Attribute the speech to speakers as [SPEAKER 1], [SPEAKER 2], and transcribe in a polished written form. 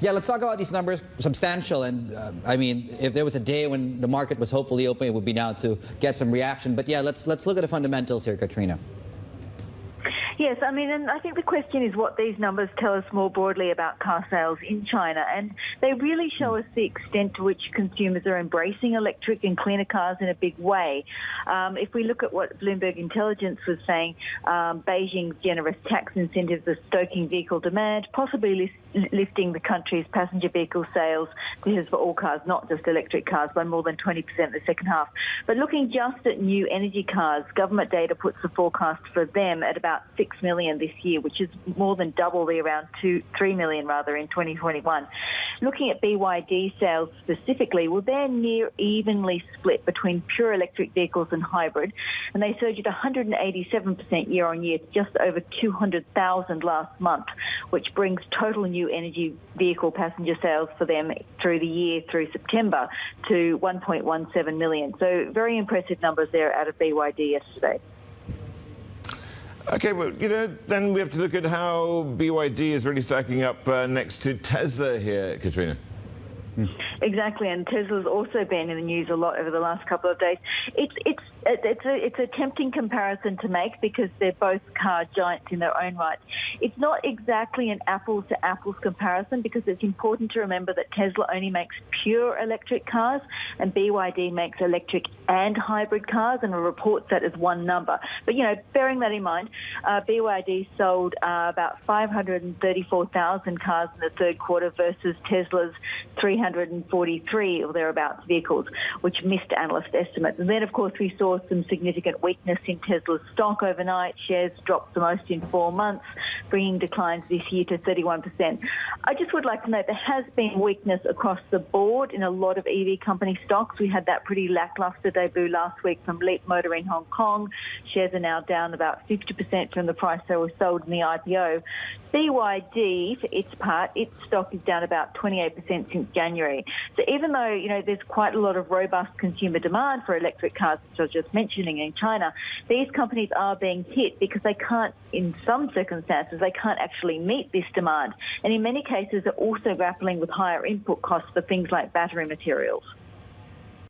[SPEAKER 1] Yeah, let's talk about these numbers. Substantial, and I mean, if there was a day when the market was hopefully open, it would be now to get some reaction. But yeah, let's look at the fundamentals here, Katrina.
[SPEAKER 2] Yes, I mean, and I think the question is what these numbers tell us more broadly about car sales in China, and they really show us the extent to which consumers are embracing electric and cleaner cars in a big way. If we look at what Bloomberg Intelligence was saying, Beijing's generous tax incentives are stoking vehicle demand, possibly lifting the country's passenger vehicle sales, this is for all cars, not just electric cars, by more than 20% in the second half. But looking just at new energy cars, government data puts the forecast for them at about 6 million this year, which is more than double the around 3 million rather in 2021. Looking at BYD sales specifically, well, they're near evenly split between pure electric vehicles and hybrid, and they surged 187% year on year to just over 200,000 last month, which brings total new energy vehicle passenger sales for them through the year through September to 1.17 million. So very impressive numbers there out of BYD yesterday.
[SPEAKER 3] Okay, well, then we have to look at how BYD is really stacking up next to Tesla here, Katrina.
[SPEAKER 2] Exactly, and Tesla's also been in the news a lot over the last couple of days. It's a tempting comparison to make because they're both car giants in their own right. It's not exactly an apples to apples comparison because it's important to remember that Tesla only makes pure electric cars and BYD makes electric and hybrid cars and reports that as one number. But, bearing that in mind, BYD sold about 534,000 cars in the third quarter versus Tesla's 343 or thereabouts vehicles, which missed analyst estimates. And then, of course, we saw some significant weakness in Tesla's stock overnight. Shares dropped the most in 4 months, bringing declines this year to 31%. I just would like to note there has been weakness across the board in a lot of EV company stocks. We had that pretty lackluster debut last week from Leap Motor in Hong Kong. Shares are now down about 50% from the price they were sold in the IPO. BYD, for its part, its stock is down about 28% since January. So even though, there's quite a lot of robust consumer demand for electric cars, which I was just mentioning in China, these companies are being hit because they can't, in some circumstances, they can't actually meet this demand. And in many cases, they're also grappling with higher input costs for things like battery materials.